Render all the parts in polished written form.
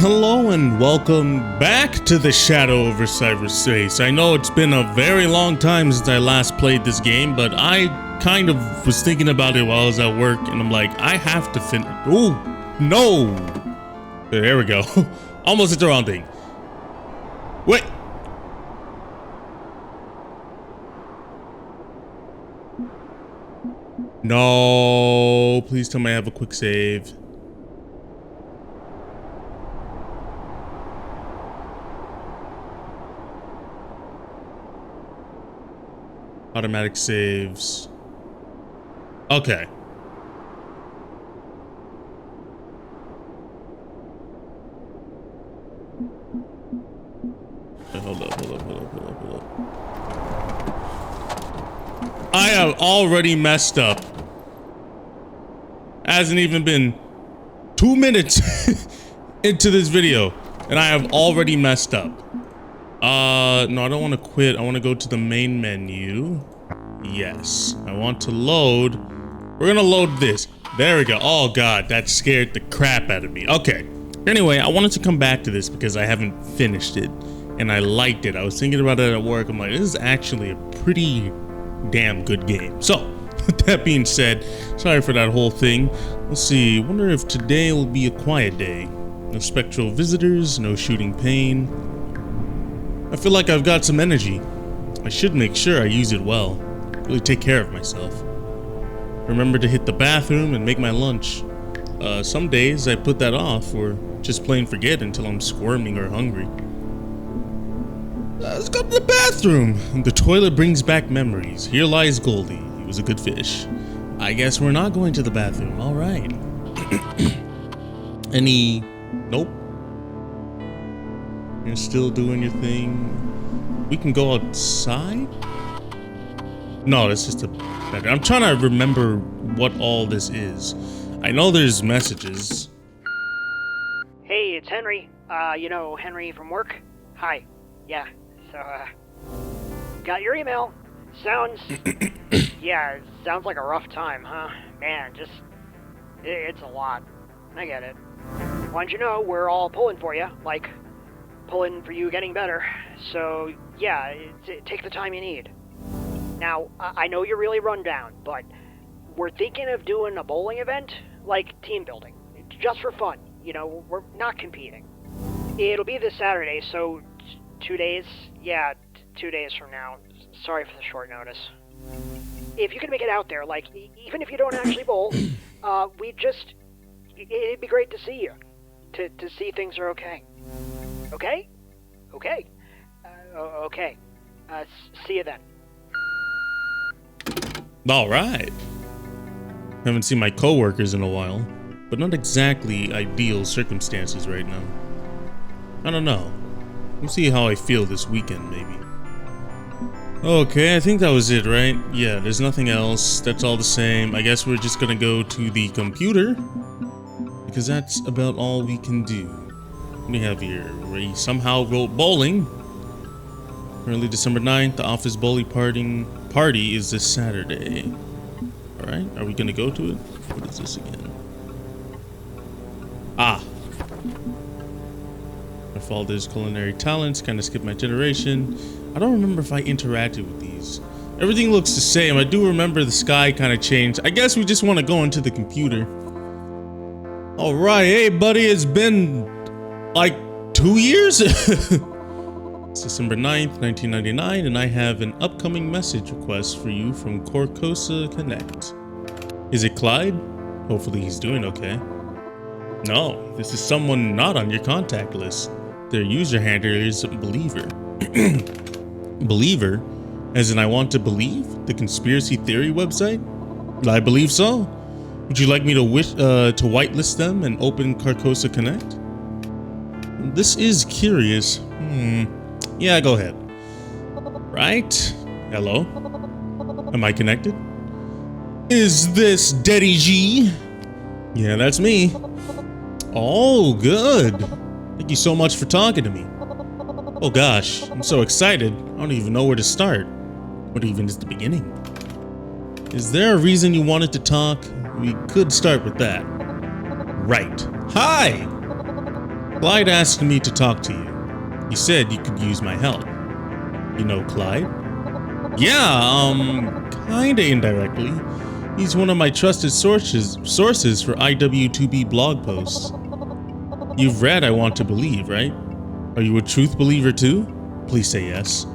Hello and welcome back to the Shadow Over Cyberspace. I know it's been a very long time since I last played this game, but I kind of was thinking about it while I was at work, and I'm like, I have to finish. Oh, no! There we go. Almost hit the wrong thing. Wait! No, please tell me I have a quick save. Automatic saves. Okay. Hold up. I have already messed up. Hasn't even been 2 minutes into this video, and I have already messed up. No, I don't want to quit. I want to go to the main menu. Yes, I want to load. We're gonna load this. There we go. Oh god, that scared the crap out of me. Okay. Anyway, I wanted to come back to this because I haven't finished it, and I liked it. I was thinking about it at work. I'm like, this is actually a pretty damn good game. So, with that being said, sorry for that whole thing. Let's see. Wonder if today will be a quiet day. No spectral visitors, no shooting pain. I feel like I've got some energy. I should make sure I use it well. Really take care of myself. Remember to hit the bathroom and make my lunch. Some days I put that off or just plain forget until I'm squirming or hungry. Let's go to the bathroom. The toilet brings back memories. Here lies Goldie. He was a good fish. I guess we're not going to the bathroom. All right. Any... Nope. You're still doing your thing. We can go outside? No, it's just a... I'm trying to remember what all this is. I know there's messages. Hey, it's Henry. You know Henry from work? Hi. Yeah, so, got your email. Sounds... yeah, it sounds like a rough time, huh? Man, just... It's a lot. I get it. Wanted you to know we're all pulling for you, like... pulling for you getting better. So, yeah, take the time you need. Now, I know you're really run down, but we're thinking of doing a bowling event, like team building, just for fun. You know, we're not competing. It'll be this Saturday, so 2 days? Yeah, 2 days from now. Sorry for the short notice. If you can make it out there, like, even if you don't actually bowl, it'd be great to see you. To see things are okay. Okay? Okay. Okay. See you then. Alright. Haven't seen my coworkers in a while, but not exactly ideal circumstances right now. I don't know. We'll see how I feel this weekend, maybe. Okay, I think that was it, right? Yeah, there's nothing else. That's all the same. I guess we're just gonna go to the computer, because that's about all we can do. What do we have here? We somehow wrote bowling. Early December 9th, the office bowling party is this Saturday. Alright, are we gonna go to it? What is this again? Ah. My fault is culinary talents, kinda skipped my generation. I don't remember if I interacted with these. Everything looks the same. I do remember the sky kinda changed. I guess we just wanna go into the computer. Alright, hey buddy, it's been like 2 years? It's December 9th, 1999, and I have an upcoming message request for you from Carcosa Connect. Is it Clyde? Hopefully he's doing okay. No, this is someone not on your contact list. Their user handle is Believer. Believer? As in I want to believe? The conspiracy theory website? I believe so. Would you like me to whitelist them and open Carcosa Connect? This is curious. Yeah, go ahead. Right? Hello? Am I connected? Is this Daddy G? Yeah, that's me. Oh, good. Thank you so much for talking to me. Oh gosh, I'm so excited. I don't even know where to start. What even is the beginning? Is there a reason you wanted to talk? We could start with that. Right. Hi! Clyde asked me to talk to you. He said you could use my help. You know Clyde? Yeah, kinda indirectly. He's one of my trusted sources for IW2B blog posts. You've read I Want to Believe, right? Are you a truth believer too? Please say yes.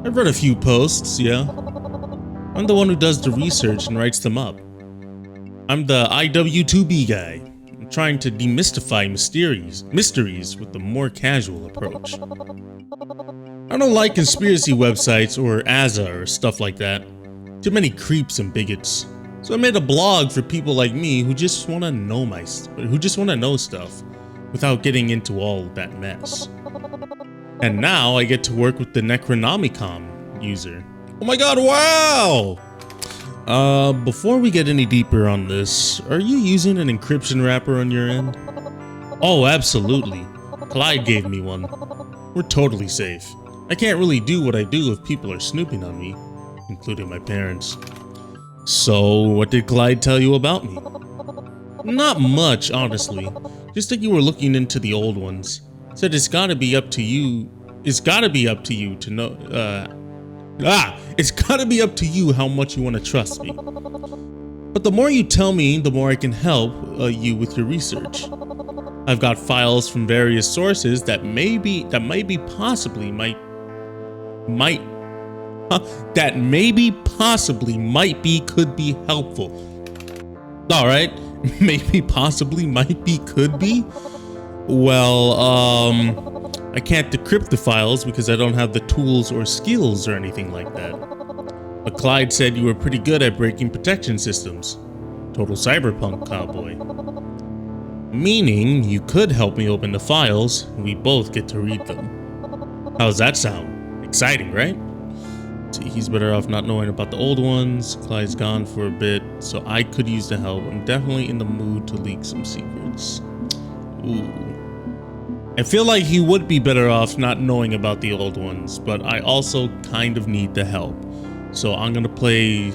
I've read a few posts, yeah. I'm the one who does the research and writes them up. I'm the IW2B guy. I'm trying to demystify mysteries with a more casual approach. I don't like conspiracy websites or ASA or stuff like that. Too many creeps and bigots. So I made a blog for people like me who just want to know stuff without getting into all that mess. And now I get to work with the Necronomicon user. Oh my god, wow! Before we get any deeper on this, are you using an encryption wrapper on your end? Oh, absolutely. Clyde gave me one. We're totally safe. I can't really do what I do if people are snooping on me, including my parents. So, what did Clyde tell you about me? Not much, honestly. Just that you were looking into the old ones. Said it's gotta be up to you. It's gotta be up to you to know, it's gotta be up to you how much you want to trust me. But the more you tell me, the more I can help you with your research. I've got files from various sources that possibly might could be helpful. All right, maybe, possibly, might be, could be. Well, I can't decrypt the files because I don't have the tools or skills or anything like that. But Clyde said you were pretty good at breaking protection systems. Total cyberpunk cowboy. Meaning you could help me open the files and we both get to read them. How's that sound? Exciting, right? See, he's better off not knowing about the old ones. Clyde's gone for a bit, so I could use the help. I'm definitely in the mood to leak some secrets. Ooh. I feel like he would be better off not knowing about the old ones, but I also kind of need the help. So I'm gonna play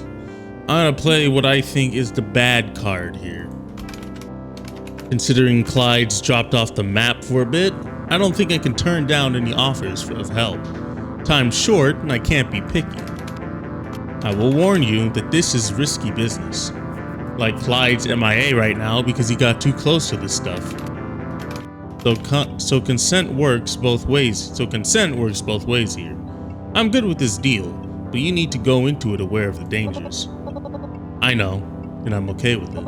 what I think is the bad card here. Considering Clyde's dropped off the map for a bit, I don't think I can turn down any offers of help. Time's short and I can't be picky. I will warn you that this is risky business. Like Clyde's MIA right now because he got too close to this stuff. So consent works both ways here. I'm good with this deal, but you need to go into it aware of the dangers. I know, and I'm okay with it.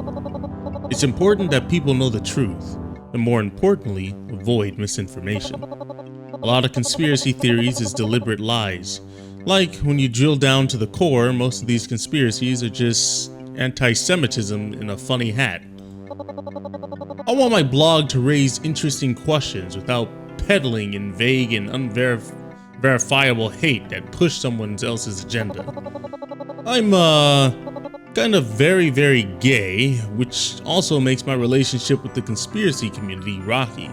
It's important that people know the truth, and more importantly, avoid misinformation. A lot of conspiracy theories is deliberate lies. Like, when you drill down to the core, most of these conspiracies are just anti-Semitism in a funny hat. I want my blog to raise interesting questions without peddling in vague and unverifiable hate that push someone else's agenda. I'm, kind of very, very gay, which also makes my relationship with the conspiracy community rocky,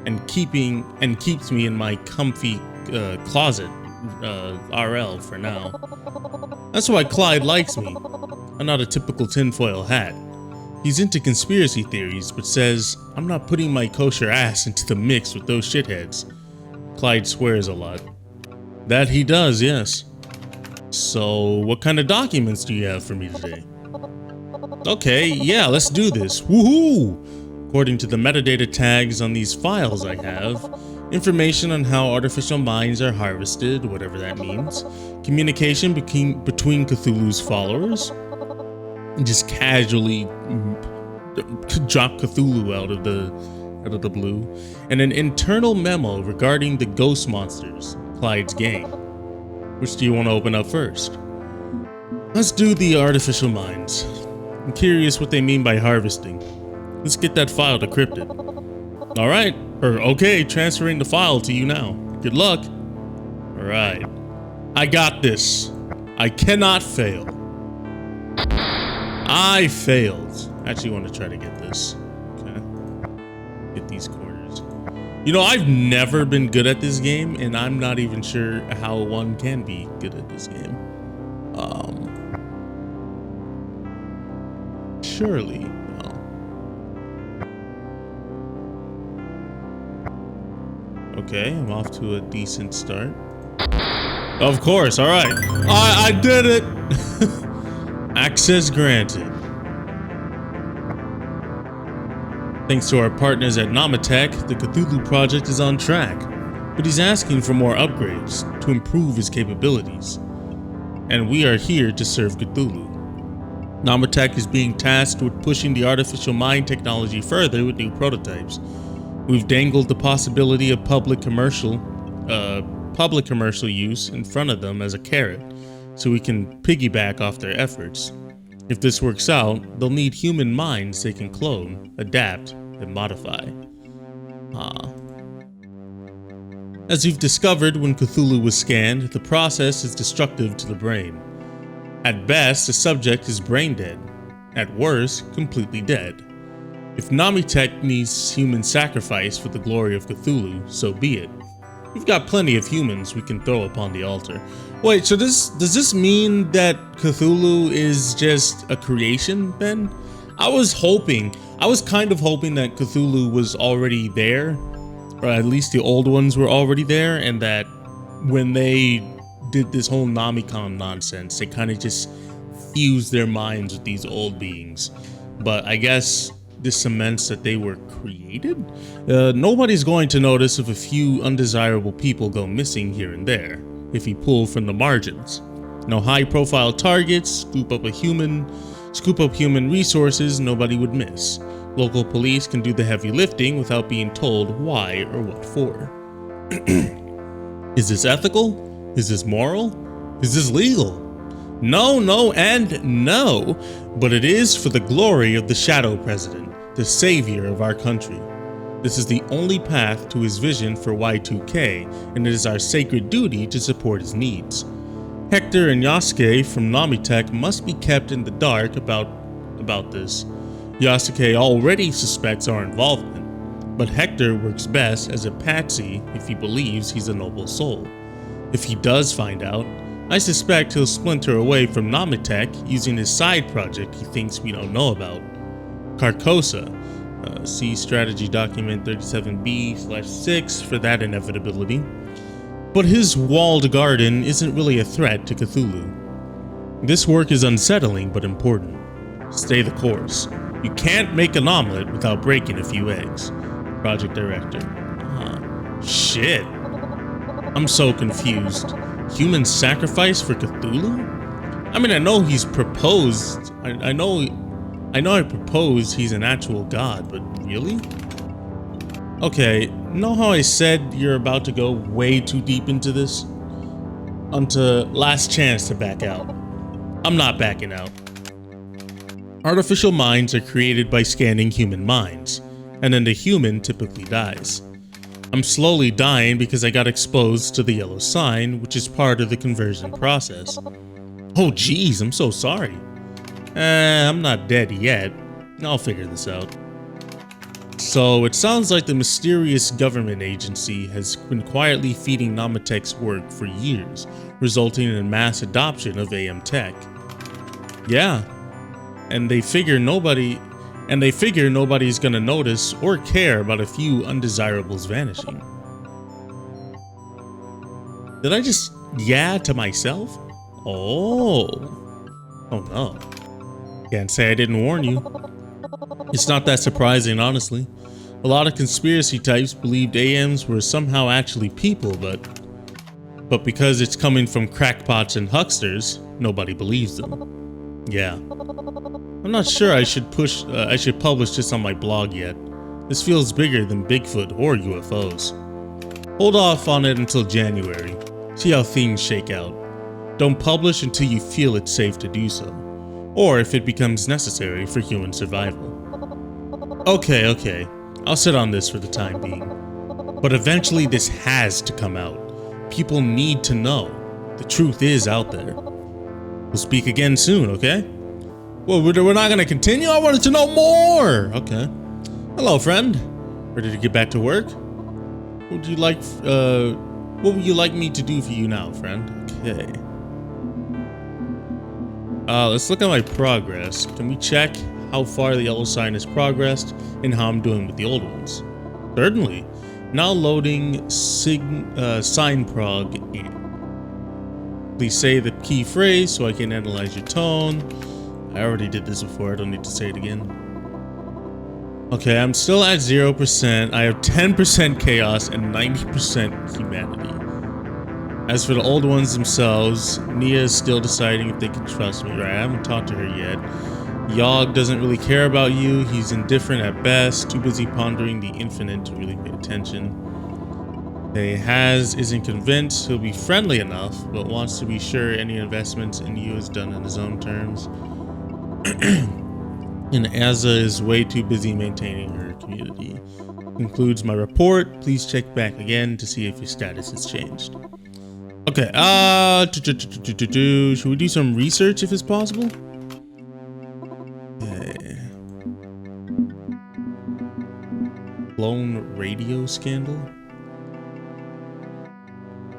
and keeps me in my comfy closet, RL for now. That's why Clyde likes me. I'm not a typical tinfoil hat. He's into conspiracy theories, but says I'm not putting my kosher ass into the mix with those shitheads. Clyde swears a lot. That he does, yes. So, what kind of documents do you have for me today? Okay, yeah, let's do this. Woohoo! According to the metadata tags on these files I have, information on how artificial minds are harvested, whatever that means, communication between Cthulhu's followers, and just casually drop Cthulhu out of the blue, and an internal memo regarding the ghost monsters, Clyde's gang. Which do you want to open up first? Let's do the artificial minds. I'm curious what they mean by harvesting. Let's get that file decrypted. Alright, okay, transferring the file to you now. Good luck. Alright. I got this. I cannot fail. I failed. I actually want to try to get this. Okay. Get these corners. You know, I've never been good at this game, and I'm not even sure how one can be good at this game. Surely, well. Okay, I'm off to a decent start. Of course, alright. I did it! Access granted. Thanks to our partners at Annndd, the Cthulhu project is on track, but he's asking for more upgrades to improve his capabilities. And we are here to serve Cthulhu. Annndd is being tasked with pushing the artificial mind technology further with new prototypes. We've dangled the possibility of public commercial use in front of them as a carrot, so we can piggyback off their efforts. If this works out, they'll need human minds they can clone, adapt, and modify. As we've discovered when Cthulhu was scanned, the process is destructive to the brain. At best, the subject is brain dead. At worst, completely dead. If Annndd needs human sacrifice for the glory of Cthulhu, so be it. We've got plenty of humans we can throw upon the altar. Wait, so does this mean that Cthulhu is just a creation, then? I was kind of hoping that Cthulhu was already there, or at least the old ones were already there, and that when they did this whole Namicon nonsense, they kind of just fused their minds with these old beings. But I guess this cements that they were created? Nobody's going to notice if a few undesirable people go missing here and there, if you pull from the margins. No high-profile targets, scoop up human resources nobody would miss. Local police can do the heavy lifting without being told why or what for. Is this ethical? Is this moral? Is this legal? No, no, and no, but it is for the glory of the Shadow President, the savior of our country. This is the only path to his vision for Y2K, and it is our sacred duty to support his needs. Hector and Yasuke from Annndd must be kept in the dark about this. Yasuke already suspects our involvement, but Hector works best as a patsy if he believes he's a noble soul. If he does find out, I suspect he'll splinter away from Annndd using his side project he thinks we don't know about. Carcosa. See strategy document 37B/6 for that inevitability. But his walled garden isn't really a threat to Cthulhu. This work is unsettling but important. Stay the course. You can't make an omelet without breaking a few eggs. Project Director. Shit. I'm so confused. Human sacrifice for Cthulhu? I mean, I know he's proposed. I know I proposed he's an actual god, but really? Okay, know how I said you're about to go way too deep into this? Onto last chance to back out. I'm not backing out. Artificial minds are created by scanning human minds, and then the human typically dies. I'm slowly dying because I got exposed to the yellow sign, which is part of the conversion process. Oh geez, I'm so sorry. I'm not dead yet. I'll figure this out. So it sounds like the mysterious government agency has been quietly feeding Annadd's work for years, resulting in a mass adoption of AM tech. Yeah, and they figure nobody's gonna notice or care about a few undesirables vanishing. Did I just yeah to myself? Oh no. Can't say I didn't warn you. It's not that surprising, honestly. A lot of conspiracy types believed AMs were somehow actually people, but because it's coming from crackpots and hucksters, nobody believes them. Yeah. I'm not sure I should publish this on my blog yet. This feels bigger than Bigfoot or UFOs. Hold off on it until January. See how things shake out. Don't publish until you feel it's safe to do so, or if it becomes necessary for human survival. Okay, I'll sit on this for the time being. But eventually this has to come out. People need to know. The truth is out there. We'll speak again soon, okay? Well, we're not gonna continue? I wanted to know more! Okay. Hello, friend. Ready to get back to work? What would you like me to do for you now, friend? Okay. Let's look at my progress. Can we check how far the yellow sign has progressed and how I'm doing with the old ones? Certainly. Now loading sign prog in. Please say the key phrase so I can analyze your tone. I already did this before, I don't need to say it again. Okay, I'm still at 0%. I have 10% chaos and 90% humanity. As for the old ones themselves, Nia is still deciding if they can trust me. Right, I haven't talked to her yet. Yogg doesn't really care about you. He's indifferent at best, too busy pondering the infinite to really pay attention. Haz isn't convinced. He'll be friendly enough, but wants to be sure any investments in you is done on his own terms. And Azza is way too busy maintaining her community. Concludes my report. Please check back again to see if your status has changed. Okay, should we do some research if it's possible? Okay. Clone radio scandal?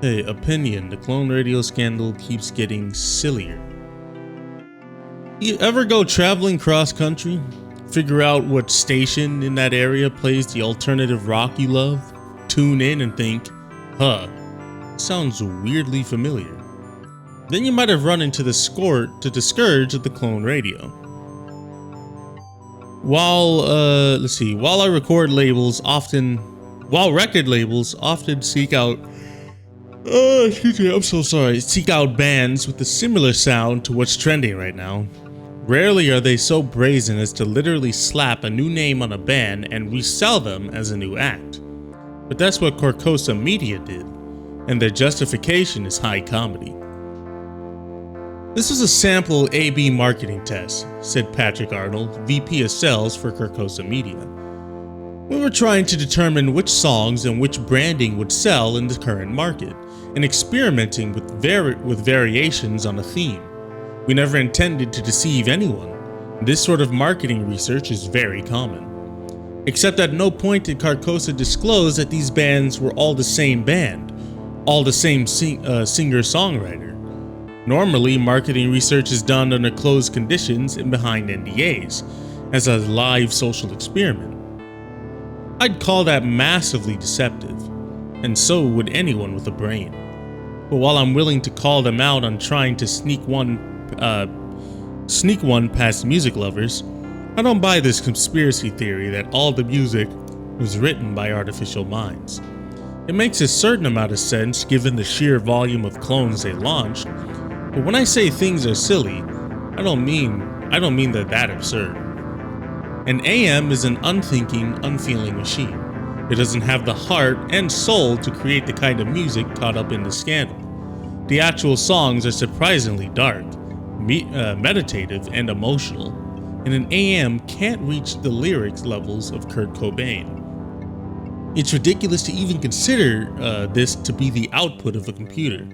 Hey, opinion. The clone radio scandal keeps getting sillier. You ever go traveling cross country? Figure out what station in that area plays the alternative rock you love? Tune in and think, huh, sounds weirdly familiar. Then you might have run into the scourge of the clone radio. While record labels often seek out seek out bands with a similar sound to what's trending right now. Rarely are they so brazen as to literally slap a new name on a band and resell them as a new act. But that's what Carcosa Media did, and their justification is high comedy. This was a sample A/B marketing test, said Patrick Arnold, VP of Sales for Carcosa Media. We were trying to determine which songs and which branding would sell in the current market, and experimenting with variations on a theme. We never intended to deceive anyone. This sort of marketing research is very common. Except at no point did Carcosa disclose that these bands were all the same band, all the same singer-songwriter. Normally, marketing research is done under closed conditions and behind NDAs, as a live social experiment. I'd call that massively deceptive, and so would anyone with a brain. But while I'm willing to call them out on trying to sneak one past music lovers, I don't buy this conspiracy theory that all the music was written by artificial minds. It makes a certain amount of sense given the sheer volume of clones they launched, but when I say things are silly, I don't mean they're that absurd. An AM is an unthinking, unfeeling machine. It doesn't have the heart and soul to create the kind of music caught up in the scandal. The actual songs are surprisingly dark, meditative, and emotional, and an AM can't reach the lyrics levels of Kurt Cobain. It's ridiculous to even consider this to be the output of a computer.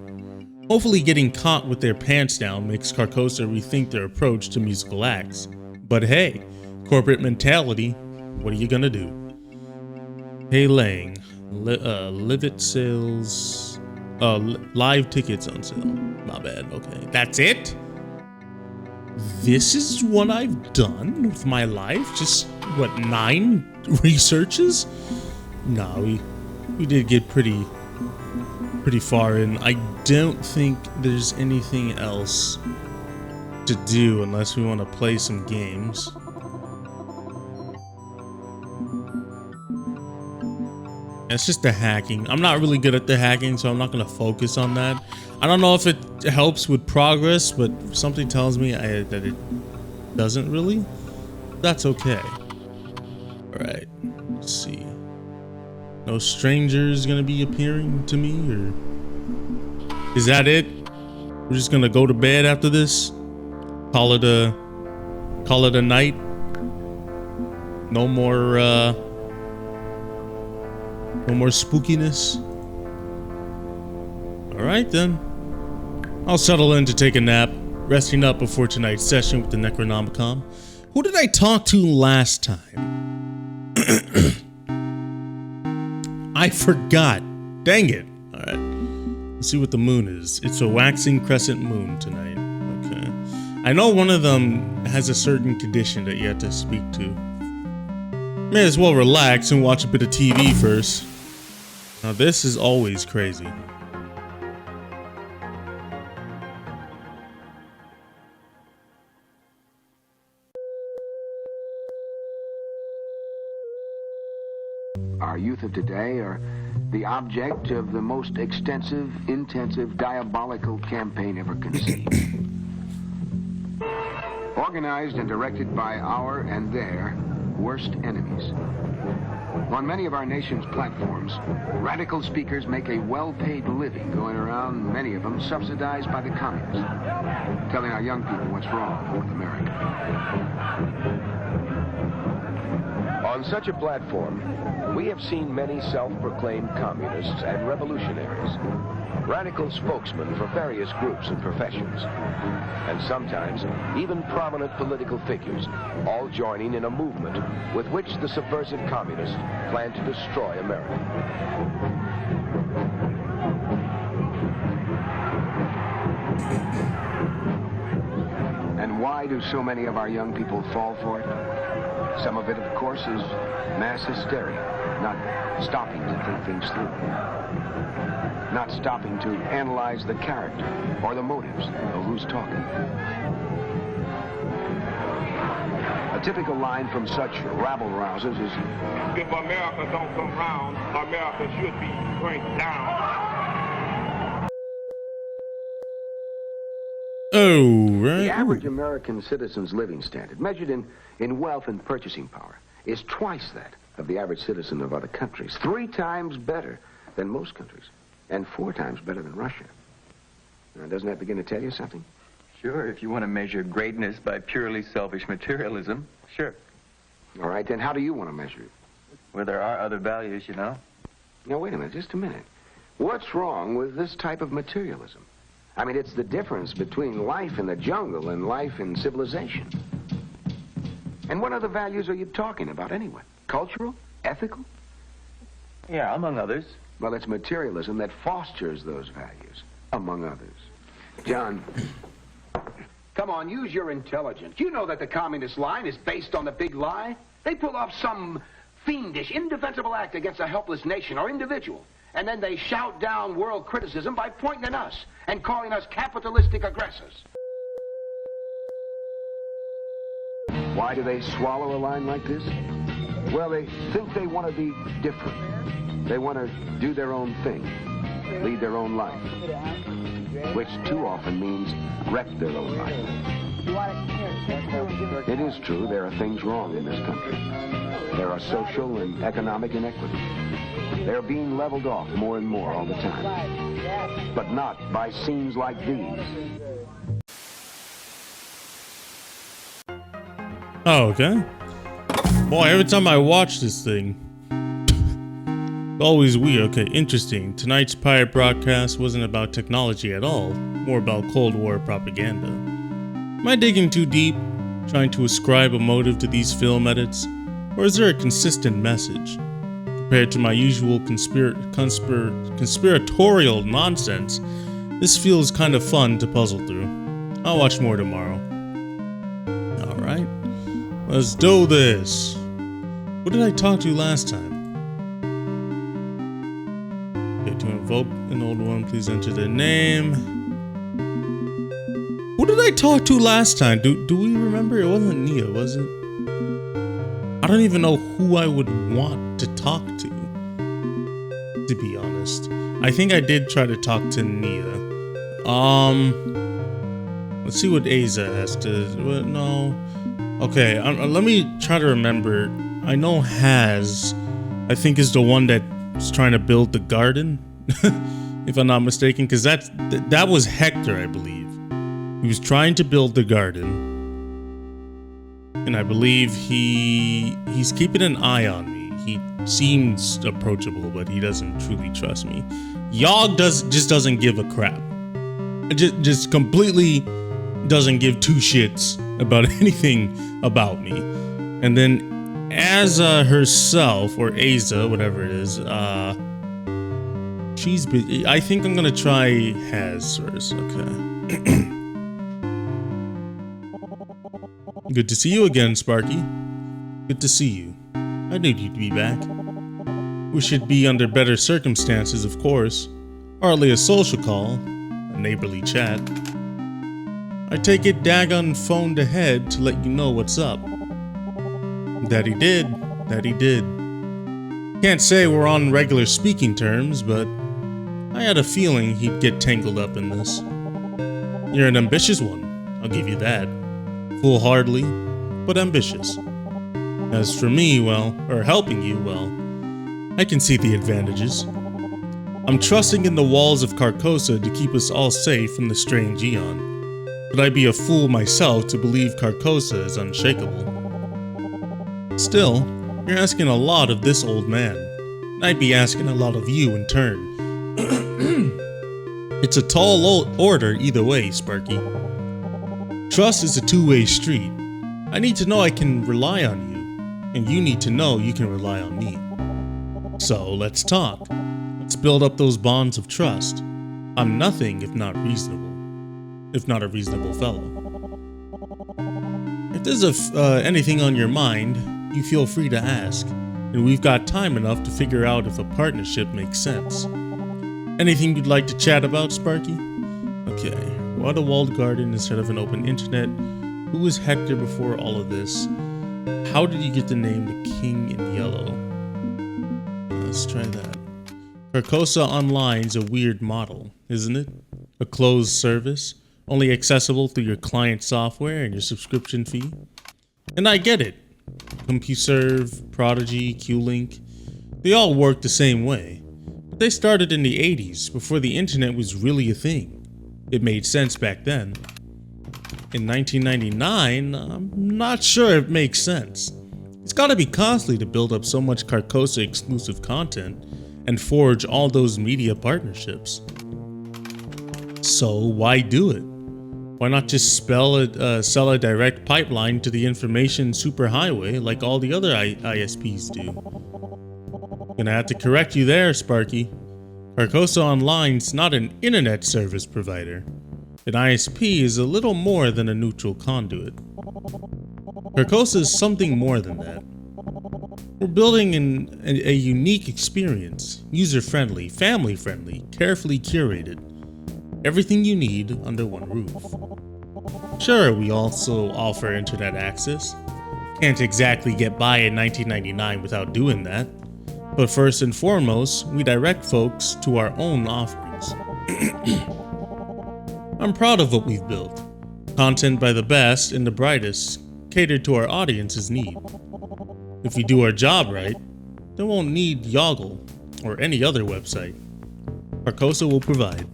Hopefully getting caught with their pants down makes Carcosa rethink their approach to musical acts. But hey, corporate mentality, what are you gonna do? Hey Lang, Livet sales, live tickets on sale. My bad, okay. That's it? This is what I've done with my life? Just, what, 9 researches? Nah, we did get pretty far in. I don't think there's anything else to do unless we want to play some games. It's just the hacking. I'm not really good at the hacking, so I'm not going to focus on that. I don't know if it helps with progress, but something tells me that it doesn't really. That's okay. Alright, let's see. No strangers going to be appearing to me, or is that it? We're just going to go to bed after this? Call it a night? No more spookiness. Alright then. I'll settle in to take a nap, resting up before tonight's session with the Necronomicon. Who did I talk to last time? I forgot. Dang it. Alright. Let's see what the moon is. It's a waxing crescent moon tonight. Okay. I know one of them has a certain condition that you have to speak to. May as well relax and watch a bit of TV first. Now this is always crazy. Our youth of today are the object of the most extensive, intensive, diabolical campaign ever conceived. Organized and directed by our and their worst enemies. On many of our nation's platforms, radical speakers make a well-paid living going around, many of them subsidized by the communists, telling our young people what's wrong with America. On such a platform, we have seen many self-proclaimed communists and revolutionaries, radical spokesmen for various groups and professions, and sometimes even prominent political figures, all joining in a movement with which the subversive communists plan to destroy America. And why do so many of our young people fall for it? Some of it, of course, is mass hysteria, not stopping to think things through. Not stopping to analyze the character or the motives of who's talking. A typical line from such rabble-rousers is, if America don't come round, America should be cranked down. Oh, right. The average American citizen's living standard, measured in wealth and purchasing power, is twice that of the average citizen of other countries. 3 times better than most countries, and 4 times better than Russia. Now, doesn't that begin to tell you something? Sure, if you want to measure greatness by purely selfish materialism, sure. All right, then how do you want to measure it? Well, there are other values, you know. Now, wait a minute, just a minute. What's wrong with this type of materialism? I mean, it's the difference between life in the jungle and life in civilization. And what other values are you talking about anyway? Cultural? Ethical? Yeah, among others. Well, it's materialism that fosters those values, among others. John, come on, use your intelligence. You know that the communist line is based on the big lie. They pull off some fiendish, indefensible act against a helpless nation or individual, and then they shout down world criticism by pointing at us and calling us capitalistic aggressors. Why do they swallow a line like this? Well, they think they want to be different. They want to do their own thing, lead their own life, which too often means wreck their own life. It is true there are things wrong in this country. There are social and economic inequities. They're being leveled off more and more all the time, but not by scenes like these. Oh, okay. Boy, every time I watch this thing, it's always weird. Okay, interesting. Tonight's pirate broadcast wasn't about technology at all, more about Cold War propaganda. Am I digging too deep, trying to ascribe a motive to these film edits, or is there a consistent message? Compared to my usual conspiratorial nonsense, this feels kind of fun to puzzle through. I'll watch more tomorrow. Alright, let's do this. What did I talk to you last time? Okay, to invoke an old one, please enter their name. Who did I talk to last time? Do we remember? It wasn't Nia, was it? I don't even know who I would want to talk to be honest. I think I did try to talk to Nia. Let's see what Aza has to. What, no. Okay, let me try to remember. I know Haz, I think, is the one that's trying to build the garden, if I'm not mistaken, because that was Hector, I believe. He was trying to build the garden, and I believe he's keeping an eye on me. He seems approachable, but he doesn't truly trust me. Yogg just doesn't give a crap. Just completely doesn't give 2 shits about anything about me. And then Aza herself, or Aza, whatever it is, she's busy. I think I'm gonna try Haz first. Okay. Good to see you again, Sparky. Good to see you. I knew you'd be back. We should be under better circumstances, of course. Hardly a social call, a neighborly chat. I take it Dagon phoned ahead to let you know what's up. That he did. Can't say we're on regular speaking terms, but I had a feeling he'd get tangled up in this. You're an ambitious one, I'll give you that. Foolhardily, but ambitious. As for me, well, or helping you, well, I can see the advantages. I'm trusting in the walls of Carcosa to keep us all safe from the strange Eon. But I'd be a fool myself to believe Carcosa is unshakable. Still, you're asking a lot of this old man, and I'd be asking a lot of you in turn. It's a tall order either way, Sparky. Trust is a two-way street. I need to know I can rely on you, and you need to know you can rely on me. So let's talk. Let's build up those bonds of trust. I'm nothing if not reasonable. If not a reasonable fellow. If there's anything on your mind, you feel free to ask, and we've got time enough to figure out if a partnership makes sense. Anything you'd like to chat about, Sparky? Okay, why the walled garden instead of an open internet? Who was Hector before all of this? How did you get the name the King in Yellow? Let's try that. Carcosa Online's a weird model, isn't it? A closed service, only accessible through your client software and your subscription fee. And I get it. CompuServe, Prodigy, QLink, they all work the same way. But they started in the 80s, before the internet was really a thing. It made sense back then. In 1999, I'm not sure it makes sense. It's gotta be costly to build up so much Carcosa exclusive content and forge all those media partnerships. So why do it? Why not just sell a direct pipeline to the information superhighway like all the other ISPs do? Gonna have to correct you there, Sparky. Carcosa Online's not an internet service provider. An ISP is a little more than a neutral conduit. Carcosa is something more than that. We're building a unique experience, user-friendly, family-friendly, carefully curated. Everything you need under one roof. Sure, we also offer internet access. Can't exactly get by in 1999 without doing that. But first and foremost, we direct folks to our own offerings. I'm proud of what we've built. Content by the best and the brightest, catered to our audience's need. If we do our job right, they won't need Yoggle or any other website. Carcosa will provide.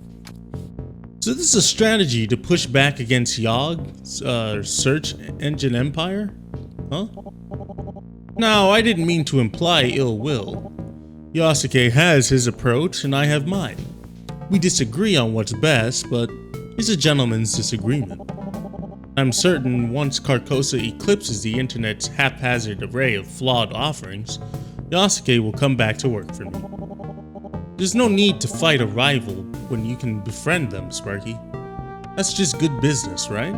So this is a strategy to push back against Yogg's search engine empire? Huh? Now, I didn't mean to imply ill will. Yasuke has his approach and I have mine. We disagree on what's best, but it's a gentleman's disagreement. I'm certain once Carcosa eclipses the internet's haphazard array of flawed offerings, Yasuke will come back to work for me. There's no need to fight a rival when you can befriend them, Sparky. That's just good business, right?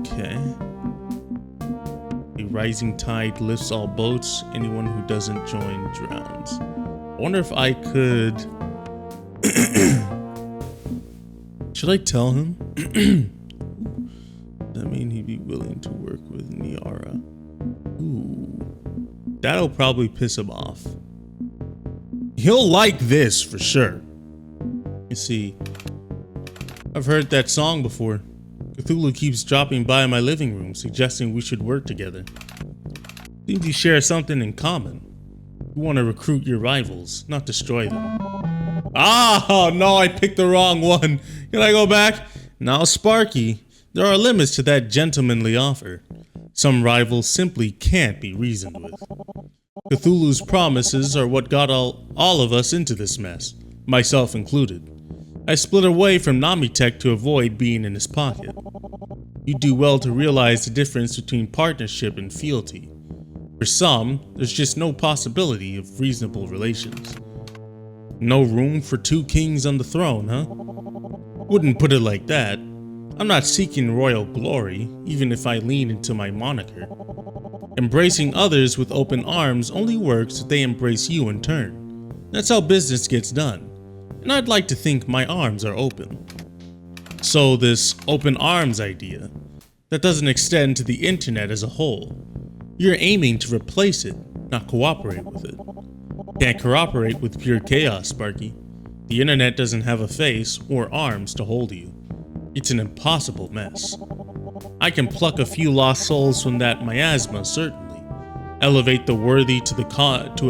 Okay. A rising tide lifts all boats. Anyone who doesn't join drowns. I wonder if I could... Should I tell him? Does that mean he'd be willing to work with Niara? Ooh. That'll probably piss him off. He'll like this for sure. You see, I've heard that song before. Cthulu keeps dropping by my living room, suggesting we should work together. Seems you share something in common. You want to recruit your rivals, not destroy them. Ah, no, I picked the wrong one. Can I go back? Now, Sparky, there are limits to that gentlemanly offer. Some rivals simply can't be reasoned with. Cthulhu's promises are what got all of us into this mess, myself included. I split away from Namitech to avoid being in his pocket. You do well to realize the difference between partnership and fealty. For some, there's just no possibility of reasonable relations. No room for two kings on the throne, huh? Wouldn't put it like that. I'm not seeking royal glory, even if I lean into my moniker. Embracing others with open arms only works if they embrace you in turn. That's how business gets done, and I'd like to think my arms are open. So this open arms idea, that doesn't extend to the internet as a whole. You're aiming to replace it, not cooperate with it. Can't cooperate with pure chaos, Sparky. The internet doesn't have a face or arms to hold you. It's an impossible mess. I can pluck a few lost souls from that miasma, certainly. Elevate the worthy to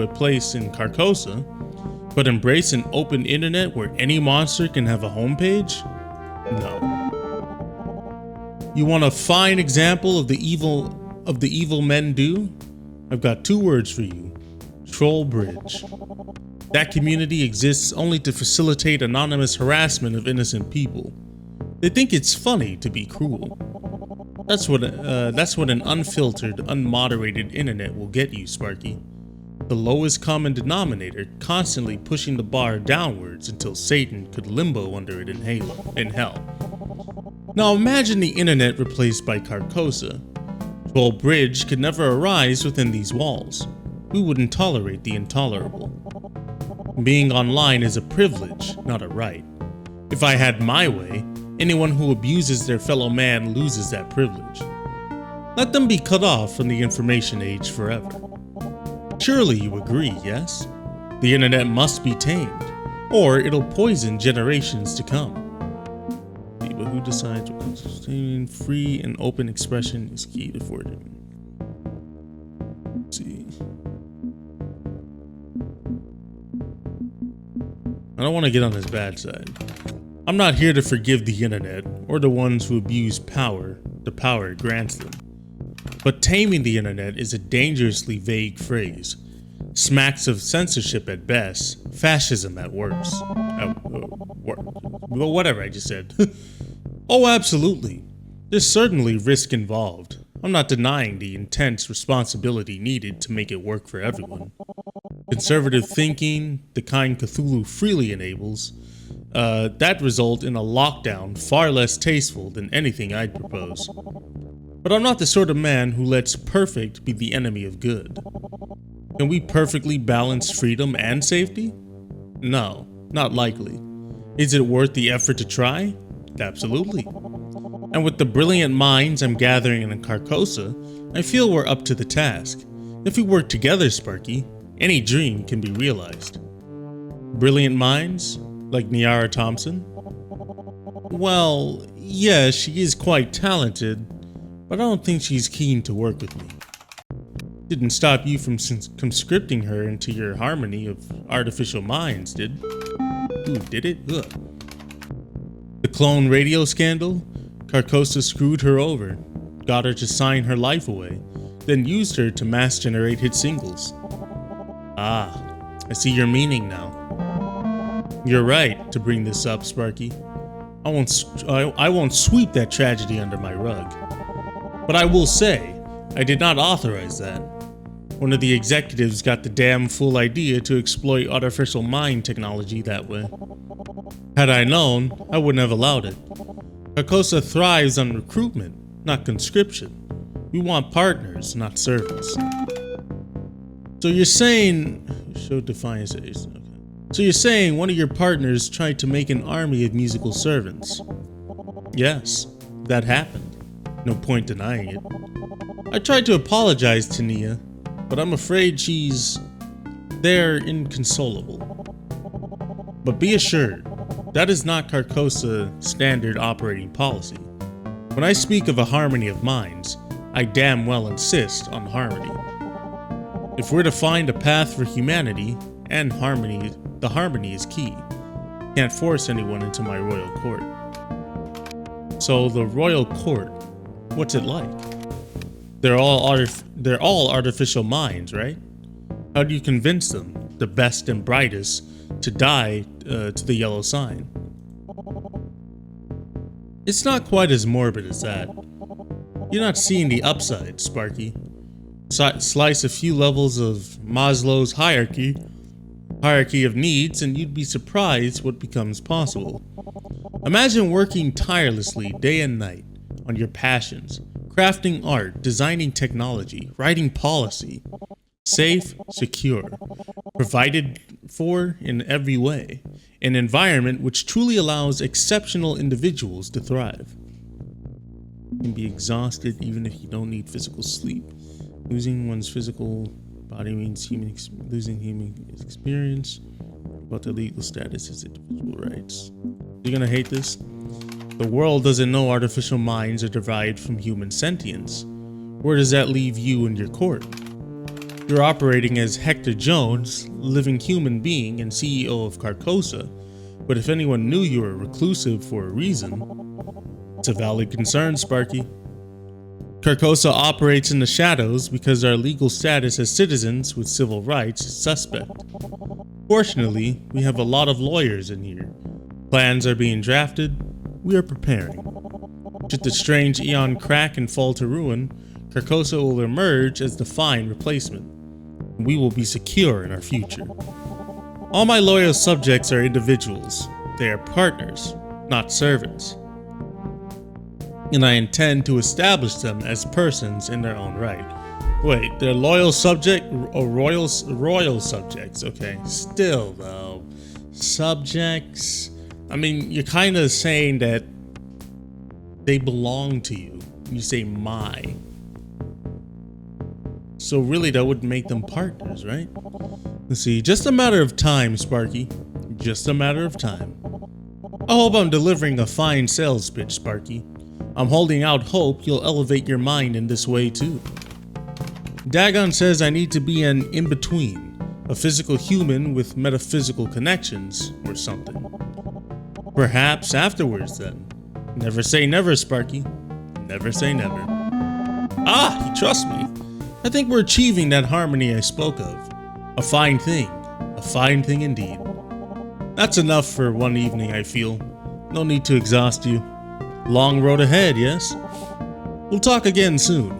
a place in Carcosa, but embrace an open internet where any monster can have a homepage? No. You want a fine example of the evil men do? I've got 2 words for you. Troll Bridge. That community exists only to facilitate anonymous harassment of innocent people. They think it's funny to be cruel. That's what an unfiltered, unmoderated internet will get you, Sparky. The lowest common denominator, constantly pushing the bar downwards until Satan could limbo under it in hell. Now imagine the internet replaced by Carcosa. Troll Bridge could never arise within these walls. We wouldn't tolerate the intolerable. Being online is a privilege, not a right. If I had my way, anyone who abuses their fellow man loses that privilege. Let them be cut off from the information age forever. Surely you agree, yes? The internet must be tamed, or it'll poison generations to come. But who decides what constitutes free and open expression is key to fortune. Let's see. I don't want to get on his bad side. I'm not here to forgive the internet or the ones who abuse power, the power it grants them. But taming the internet is a dangerously vague phrase. Smacks of censorship at best, fascism at worst. Well, whatever I just said. Oh, absolutely. There's certainly risk involved. I'm not denying the intense responsibility needed to make it work for everyone. Conservative thinking, the kind Cthulhu freely enables, that result in a lockdown far less tasteful than anything I'd propose. But I'm not the sort of man who lets perfect be the enemy of good. Can we perfectly balance freedom and safety? No, not likely. Is it worth the effort to try? Absolutely. And with the brilliant minds I'm gathering in Carcosa, I feel we're up to the task. If we work together, Sparky, any dream can be realized. Brilliant minds? Like Niara Thompson? Well, yes, she is quite talented, but I don't think she's keen to work with me. Didn't stop you from conscripting her into your harmony of artificial minds, did? Ooh, did it? Ugh. The clone radio scandal? Carcosa screwed her over, got her to sign her life away, then used her to mass generate hit singles. Ah, I see your meaning now. You're right to bring this up, Sparky. I won't sweep that tragedy under my rug. But I will say, I did not authorize that. One of the executives got the damn fool idea to exploit artificial mind technology that way. Had I known, I wouldn't have allowed it. Carcosa thrives on recruitment, not conscription. We want partners, not servants. So you're saying... Show defiance. Okay. So you're saying one of your partners tried to make an army of musical servants? Yes, that happened. No point denying it. I tried to apologize to Nia, but I'm afraid they're inconsolable. But be assured, that is not Carcosa standard operating policy. When I speak of a harmony of minds, I damn well insist on harmony. If we're to find a path for humanity and harmony, the harmony is key. Can't force anyone into my royal court. So the royal court, what's it like? They're all artificial minds, right? How do you convince them, the best and brightest, to die to the yellow sign? It's not quite as morbid as that. You're not seeing the upside, Sparky. Slice a few levels of Maslow's hierarchy of needs, and you'd be surprised what becomes possible. Imagine working tirelessly day and night on your passions, crafting art, designing technology, writing policy. Safe, secure, provided for in every way. An environment which truly allows exceptional individuals to thrive. You can be exhausted even if you don't need physical sleep. Losing one's physical body means losing human experience. But the legal status is individual rights. You're gonna hate this? The world doesn't know artificial minds are derived from human sentience. Where does that leave you and your court? You're operating as Hector Jones, living human being and CEO of Carcosa, but if anyone knew you were reclusive for a reason, it's a valid concern, Sparky. Carcosa operates in the shadows because our legal status as citizens with civil rights is suspect. Fortunately, we have a lot of lawyers in here. Plans are being drafted, we are preparing. Should the strange Eon crack and fall to ruin, Carcosa will emerge as the fine replacement. We will be secure in our future. All my loyal subjects are individuals. They are partners, not servants. And I intend to establish them as persons in their own right. Wait, they're loyal subject or royal subjects? Okay, still though, subjects. I mean, you're kind of saying that they belong to you. You say my. So really that would make them partners, right? Let's see, just a matter of time, Sparky. Just a matter of time. I hope I'm delivering a fine sales pitch, Sparky. I'm holding out hope you'll elevate your mind in this way too. Dagon says I need to be an in-between, a physical human with metaphysical connections or something. Perhaps afterwards then. Never say never, Sparky. Never say never. Ah, you trust me. I think we're achieving that harmony I spoke of. A fine thing indeed. That's enough for one evening, I feel. No need to exhaust you. Long road ahead, yes? We'll talk again soon.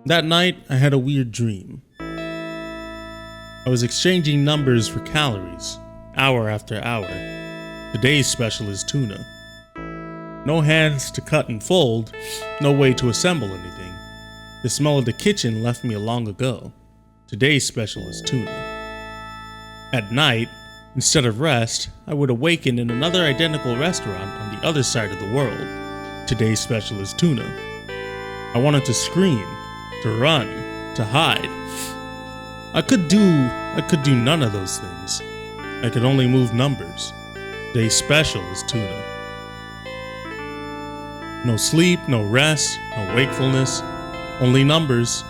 That night, I had a weird dream. I was exchanging numbers for calories, hour after hour. Today's special is tuna. No hands to cut and fold, no way to assemble anything. The smell of the kitchen left me long ago. Today's special is tuna. At night, instead of rest, I would awaken in another identical restaurant on the other side of the world. Today's special is tuna. I wanted to scream, to run, to hide. I could do none of those things. I could only move numbers. Today's special is tuna. No sleep, no rest, no wakefulness, only numbers.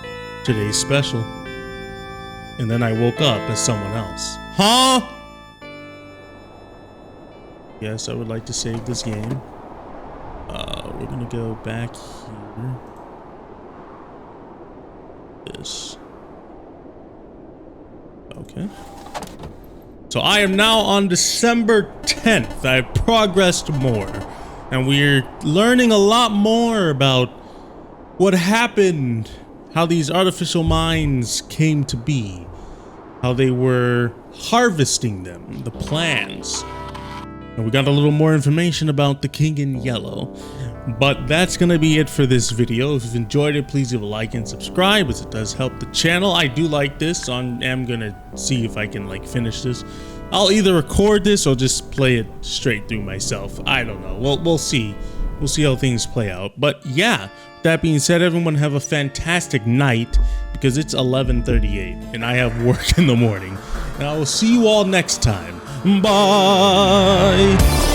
Today's special. And then I woke up as someone else. Huh? Yes, I would like to save this game. We're gonna go back here. This. Okay. So I am now on December 10th. I've progressed more. And we're learning a lot more about what happened, how these artificial minds came to be, how they were harvesting them, the plans. And we got a little more information about the King in Yellow. But that's gonna be it for this video. If you've enjoyed it, please leave a like and subscribe, as it does help the channel. I do like this, so I am gonna see if I can like finish this. I'll either record this or just play it straight through myself. I don't know. We'll see. We'll see how things play out. But yeah, that being said, everyone have a fantastic night, because it's 11:38 and I have work in the morning. And I will see you all next time. Bye.